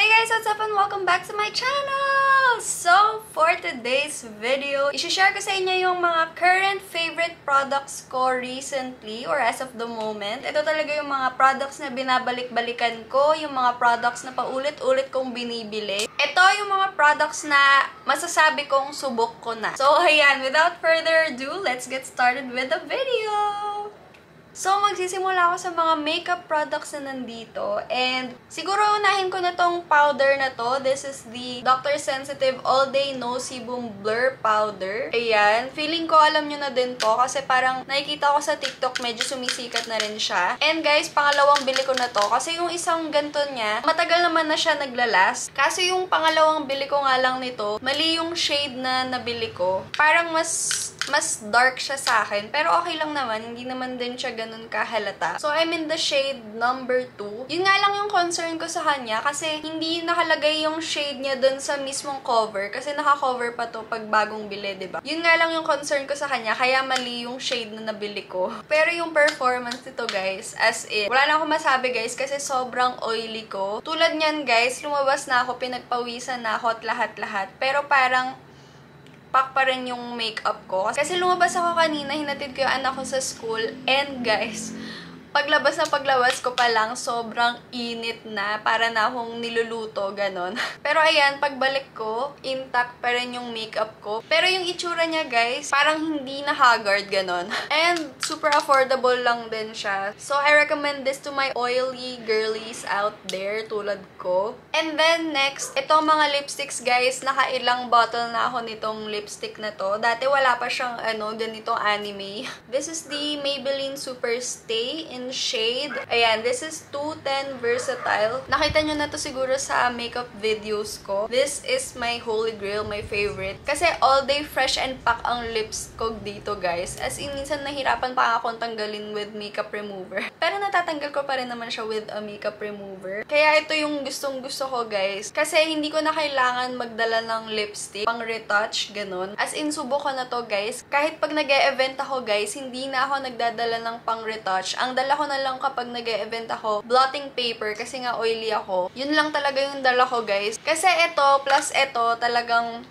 Hey guys, what's up and welcome back to my channel! So, for today's video, i-share ko sa inyo yung mga current favorite products ko recently or as of the moment. Ito talaga yung mga products na binabalik-balikan ko, yung mga products na paulit-ulit kong binibili. Ito yung mga products na masasabi kong subok ko na. So, ayan, without further ado, let's get started with the video! So, magsisimula ako sa mga makeup products na nandito. And, siguro unahin ko na tong powder na to. This is the Dr. Sensitive All Day No Sebum Blur Powder. Ayan. Feeling ko alam nyo na din to kasi parang nakikita ko sa TikTok medyo sumisikat na rin siya. And guys, pangalawang bili ko na to kasi yung isang ganito niya, matagal naman na siya naglalast. Kasi yung pangalawang bili ko nga lang nito, mali yung shade na nabili ko. Parang mas dark siya sa akin. Pero okay lang naman. Hindi naman din siya ganun kahalata. So, I'm in the shade number 2. Yun nga lang yung concern ko sa kanya kasi hindi nakalagay yung shade niya dun sa mismong cover. Kasi naka-cover pa to pag bagong bili, diba? Yun nga lang yung concern ko sa kanya. Kaya mali yung shade na nabili ko. Pero yung performance nito, guys, as in, wala na akong masabi, guys, kasi sobrang oily ko. Tulad niyan, guys, lumabas na ako, pinagpawisan na ako at lahat-lahat. Pero parang pak pa rin yung makeup ko. Kasi lumabas ako kanina, hinatid ko yung anak ko sa school. And guys, paglabas ko pa lang, sobrang init na. Para na akong niluluto, ganon. Pero ayan, pagbalik ko, intact pa rin yung makeup ko. Pero yung itsura niya, guys, parang hindi na haggard, ganon. And super affordable lang din siya. So, I recommend this to my oily girlies out there, tulad ko. And then, next, itong mga lipsticks, guys, nakailang bottle na ako nitong lipstick na to. Dati wala pa siyang, ganitong anime. This is the Maybelline Super Stay in shade. Ayan, this is 210 Versatile. Nakita nyo na to siguro sa makeup videos ko. This is my holy grail, my favorite. Kasi all day fresh and pack ang lips ko dito, guys. As in, minsan nahirapan pa akong tanggalin with makeup remover. Pero natatanggal ko pa rin naman siya with a makeup remover. Kaya ito yung gustong-gusto ko, guys. Kasi hindi ko na kailangan magdala ng lipstick, pang retouch, ganun. As in, subo ko na to, guys. Kahit pag nag-e-event ako, guys, hindi na ako nagdadala ng pang retouch. Ang dala ko na lang kapag nag-e-event ako, blotting paper, kasi nga oily ako. Yun lang talaga yung dala ko, guys. Kasi ito, plus ito, talagang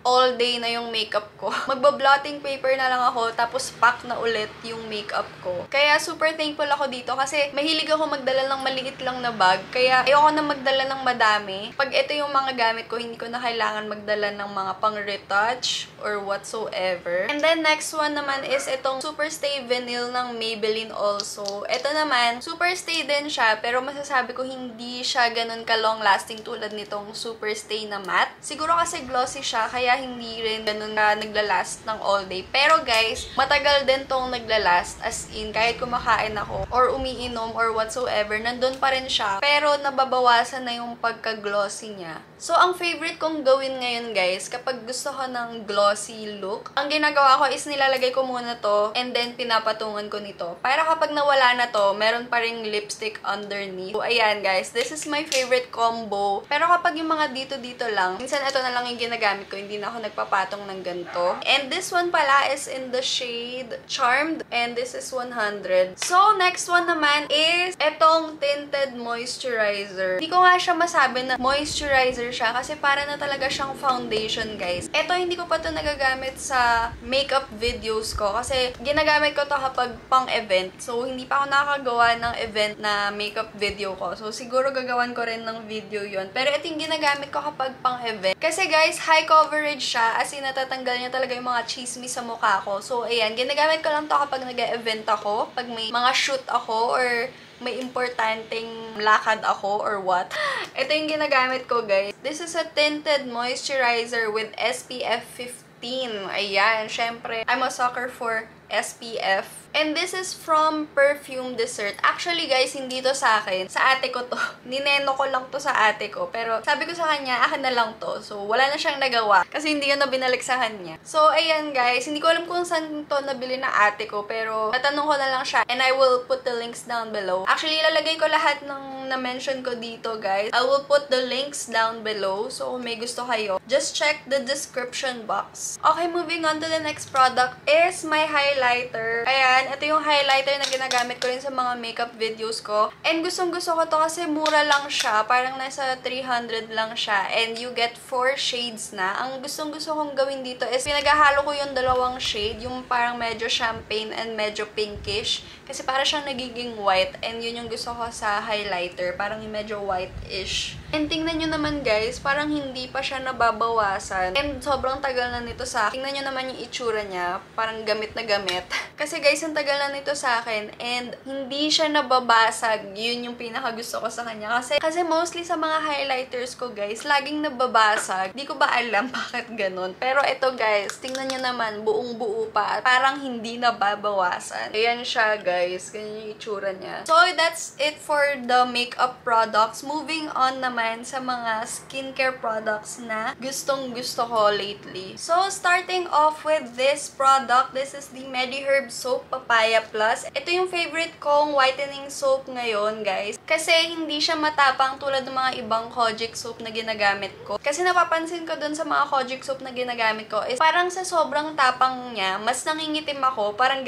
all day na yung makeup ko. Magba-blotting paper na lang ako, tapos pack na ulit yung makeup ko. Kaya super thankful ako dito kasi mahilig ako magdala ng maliit lang na bag. Kaya ayoko na magdala ng madami. Pag ito yung mga gamit ko, hindi ko na kailangan magdala ng mga pang-retouch or whatsoever. And then next one naman is itong Super Stay Vinyl ng Maybelline also. Ito naman, Super Stay din siya, pero masasabi ko hindi siya ganun ka-long lasting tulad nitong Super Stay na matte. Siguro kasi glossy siya, kaya hindi rin ganun na naglalast ng all day. Pero guys, matagal din tong naglalast. As in, kahit kumakain ako or umiinom or whatsoever, nandun pa rin siya. Pero nababawasan na yung pagka-glossy niya. So, ang favorite kong gawin ngayon, guys, kapag gusto ko ng glossy look, ang ginagawa ko is nilalagay ko muna to and then pinapatungan ko nito. Para kapag nawala na to, meron pa ring lipstick underneath. So, ayan, guys. This is my favorite combo. Pero kapag yung mga dito-dito lang, minsan ito na lang yung ginagamit ko. Hindi na ako nagpapatong ng ganito. And this one pala is in the shade Charmed. And this is 100. So, next one naman is etong Tinted Moisturizer. Hindi ko nga siya masabi na moisturizer siya kasi para na talaga siyang foundation, guys. Ito, hindi ko pa to nagagamit sa makeup videos ko kasi ginagamit ko to kapag pang-event. So, hindi pa ako nakakagawa ng event na makeup video ko. So, siguro gagawan ko rin ng video yon. Pero ito yung ginagamit ko kapag pang-event. Kasi, guys, high coverage siya, as in natatanggal niya talaga yung mga chismis sa mukha ko. So, ayan, ginagamit ko lang to kapag nag-e-event ako, pag may mga shoot ako, or may importanteng lakad ako, or what. Ito yung ginagamit ko, guys. This is a tinted moisturizer with SPF 15. Ayan, syempre, I'm a sucker for SPF. And this is from Perfume Dessert. Actually, guys, hindi to sa akin. Sa ate ko to. Nineno ko lang to sa ate ko. Pero sabi ko sa kanya, akin na lang to. So, wala na siyang nagawa. Kasi hindi ko na binalik sa kanya. So, ayan, guys. Hindi ko alam kung saan to nabili na ate ko. Pero natanong ko na lang siya. And I will put the links down below. Actually, ilalagay ko lahat ng na-mention ko dito, guys. I will put the links down below. So, kung may gusto kayo, just check the description box. Okay, moving on to the next product is my highlighter. Ayan. Ayan, ito yung highlighter na ginagamit ko rin sa mga makeup videos ko. And gustong-gusto ko to kasi mura lang siya. Parang nasa 300 lang siya. And you get 4 shades na. Ang gustong-gusto kong gawin dito is pinaghahalo ko yung dalawang shade. Yung parang medyo champagne and medyo pinkish. Kasi para siyang nagiging white. And yun yung gusto ko sa highlighter. Parang yung medyo white-ish. And tingnan nyo naman guys, parang hindi pa siya nababawasan. And sobrang tagal na nito sa akin. Tingnan nyo naman yung itsura niya. Parang gamit na gamit. Kasi guys, ang tagal na nito sa akin. And hindi siya nababasag. Yun yung pinakagusto ko sa kanya. Kasi mostly sa mga highlighters ko guys, laging nababasag. Di ko ba alam bakit ganun. Pero ito guys, tingnan nyo naman, buong buo pa. Parang hindi nababawasan. Ayan siya guys. Ganyan yung itsura niya. So that's it for the makeup products. Moving on naman sa mga skincare products na gustong-gusto ko lately. So, starting off with this product, this is the Mediherb Soap Papaya Plus. Ito yung favorite kong whitening soap ngayon, guys. Kasi hindi siya matapang tulad ng mga ibang Kojic soap na ginagamit ko. Kasi napapansin ko dun sa mga Kojic soap na ginagamit ko is parang sa sobrang tapang niya, mas nangingitim ako. Parang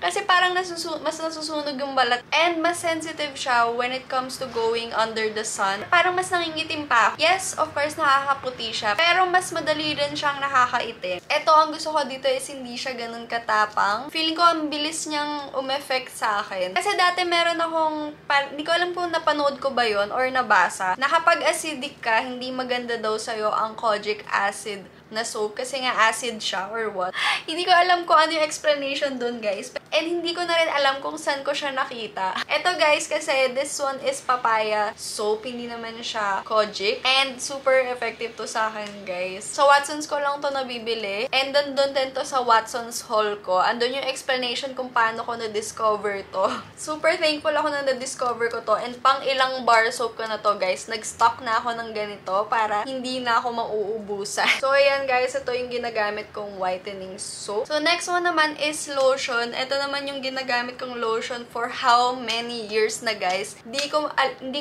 kasi parang mas nasusunog yung balat. And mas sensitive siya when it comes to going under the sun. Parang mas nangingitim pa ako. Yes, of course, nakakaputi siya. Pero mas madali rin siyang nakakaitim. Ito, ang gusto ko dito is hindi siya ganun katapang. Feeling ko ang bilis niyang umeffect sa akin. Kasi dati meron akong, hindi ko alam kung napanood ko ba yun or nabasa, na kapag acidic ka, hindi maganda daw sa'yo ang kojic acid na soap kasi nga acid siya or what. Hindi ko alam kung ano yung explanation dun, guys. And hindi ko na rin alam kung saan ko siya nakita. Ito, guys, kasi this one is papaya soap. Hindi naman siya kojic. And super effective to sa akin, guys. Sa Watsons ko lang to nabibili. And doon din to sa Watsons haul ko. Andun yung explanation kung paano ko na-discover to. Super thankful ako na na-discover ko to. And pang ilang bar soap ko na to, guys. Nag-stock na ako ng ganito para hindi na ako mauubusan. So, ayan, guys, ito yung ginagamit kong whitening soap. So, next one naman is lotion. Ito naman yung ginagamit kong lotion for how many years na, guys. Hindi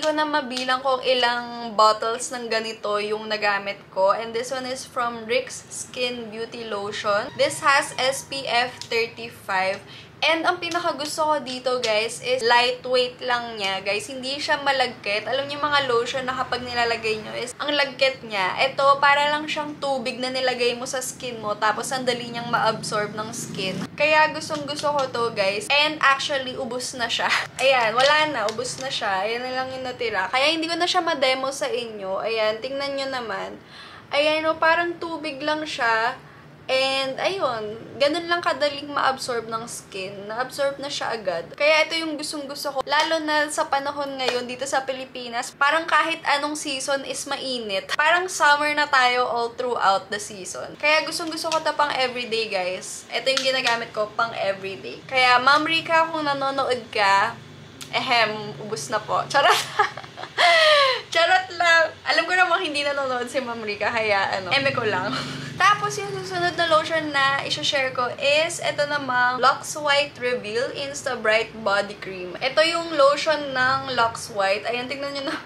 ko na mabilang kung ilang bottles ng ganito yung nagamit ko. And this one is from Rick's Skin Beauty Lotion. This has SPF 35. And ang pinakagusto ko dito, guys, is lightweight lang niya. Guys, hindi siya malagkit. Alam niyo mga lotion na kapag nilalagay nyo is, ang lagkit niya, ito, para lang siyang tubig na nilagay mo sa skin mo, tapos ang dali niyang ma-absorb ng skin. Kaya gustong-gusto ko to, guys. And actually, ubos na siya. Ayan, wala na. Ubos na siya. Ayan na lang yung natira. Kaya hindi ko na siya ma-demo sa inyo. Ayan, tingnan nyo naman. Ayan, o, parang tubig lang siya. And, ayun, ganun lang kadaling ma-absorb ng skin. Na-absorb na siya agad. Kaya ito yung gustong-gusto ko. Lalo na sa panahon ngayon dito sa Pilipinas, parang kahit anong season is mainit. Parang summer na tayo all throughout the season. Kaya gustong-gusto ko ito pang everyday, guys. Ito yung ginagamit ko pang everyday. Kaya, Ma'am Rika, kung nanonood ka, ubus na po. Charot! Charot lang. Alam ko namang hindi nanonood si Ma'am Rika, kaya eme ko lang. Tapos, yung susunod na lotion na i-share ko is ito namang Lux White Reveal Insta Bright Body Cream. Ito yung lotion ng Lux White. Ayan, tingnan nyo na.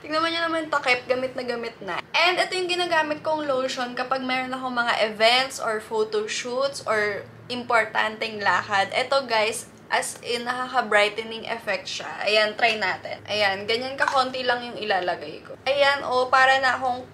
Tingnan mo nyo naman takip, gamit na. And ito yung ginagamit kong lotion kapag meron akong mga events or photo shoots or importanteng lakad. Ito, guys, as in, nakaka-brightening effect siya. Ayan, try natin. Ayan, ganyan ka-konti lang yung ilalagay ko. Ayan, para na akong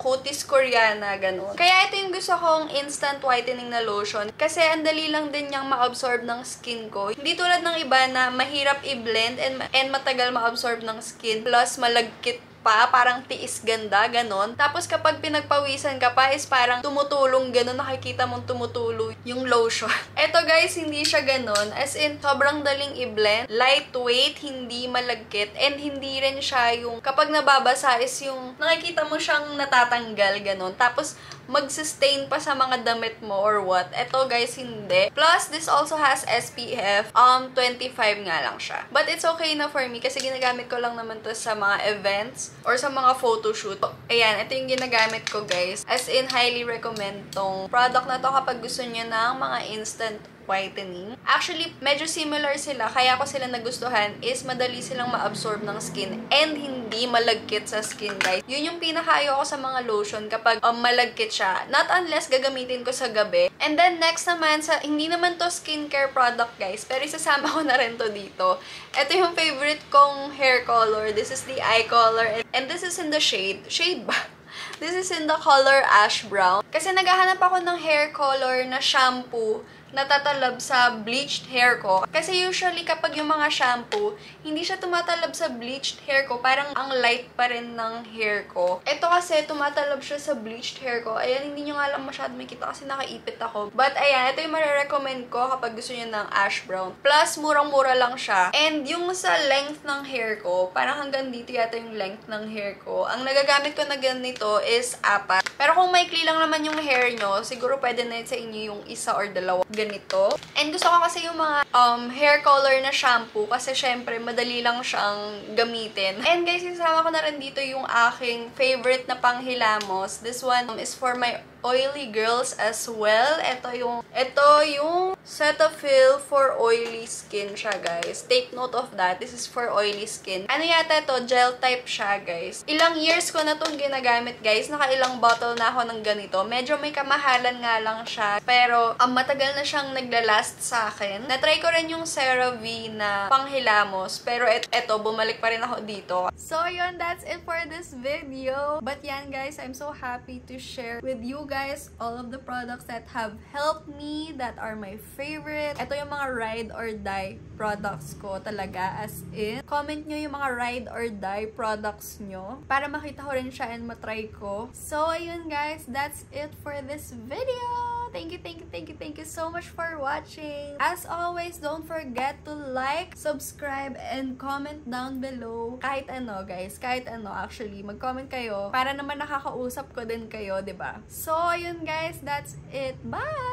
cutis Koreana, ganun. Kaya ito yung gusto kong instant whitening na lotion. Kasi ang dali lang din niyang ma-absorb ng skin ko. Hindi tulad ng iba na mahirap i-blend and matagal ma-absorb ng skin. Plus, malagkit pa, parang tiis ganda, ganon. Tapos kapag pinagpawisan ka pa is parang tumutulong, ganon, nakikita mong tumutulong yung lotion. Eto guys, hindi siya ganon. As in, sobrang daling i-blend. Lightweight, hindi malagkit, and hindi rin siya yung kapag nababasa is yung nakikita mo siyang natatanggal, ganon. Tapos, mag-sustain pa sa mga damit mo or what. Eto guys, hindi. Plus, this also has SPF 25 nga lang siya. But it's okay na for me kasi ginagamit ko lang naman to sa mga events or sa mga photoshoot. Ayan, ito yung ginagamit ko, guys. As in, highly recommend tong product na to kapag gusto niyo ng mga instant whitening. Actually, medyo similar sila, kaya ko sila nagustuhan is madali silang ma-absorb ng skin and hindi malagkit sa skin, guys. Yun yung pinakaayaw ko sa mga lotion kapag malagkit siya. Not unless gagamitin ko sa gabi. And then next naman, hindi naman to skincare product, guys, pero isasama ko na rin to dito. Ito yung favorite kong hair color. This is the eye color and this is in the shade ba? This is in the color ash brown. Kasi naghahanap ako ng hair color na shampoo na tatalab sa bleached hair ko. Kasi usually kapag yung mga shampoo, hindi siya tumatalab sa bleached hair ko. Parang ang light pa rin ng hair ko. Ito kasi tumatalab siya sa bleached hair ko. Ayan, hindi nyo nga lang masyado makita kasi nakaipit ako. But ayan, ito yung marirecommend ko kapag gusto nyo ng ash brown. Plus, murang-mura lang siya. And yung sa length ng hair ko, parang hanggang dito yata yung length ng hair ko. Ang nagagamit ko na ganito is 4. Pero kung maikli lang naman yung hair nyo, siguro pwede na sa inyo yung 1 or 2 ganito. And gusto ko kasi yung mga hair color na shampoo kasi syempre madali lang siyang gamitin. And guys, isama ko na rin dito yung aking favorite na panghilamos. This one is for my oily girls as well. Ito yung Cetaphil for oily skin siya, guys. Take note of that. This is for oily skin. Ano yata ito? Gel type siya, guys. Ilang years ko na itong ginagamit, guys. Nakailang bottle na ako ng ganito. Medyo may kamahalan nga lang siya. Pero, matagal na siyang naglalast sa akin. Na-try ko rin yung CeraVe na panghilamos. Pero eto, bumalik pa rin ako dito. So, yun. That's it for this video. But yan, guys. I'm so happy to share with you guys all of the products that have helped me, that are my favorite. Ito yung mga ride or die products ko talaga, as in. Comment nyo yung mga ride or die products nyo para makita ko rin siya and matry ko. So, ayun guys, that's it for this video. Thank you so much for watching. As always, don't forget to like, subscribe, and comment down below. Kahit ano, guys. Kahit ano, actually. Mag-comment kayo para naman nakakausap ko din kayo, diba? So, ayun guys, that's it. Bye!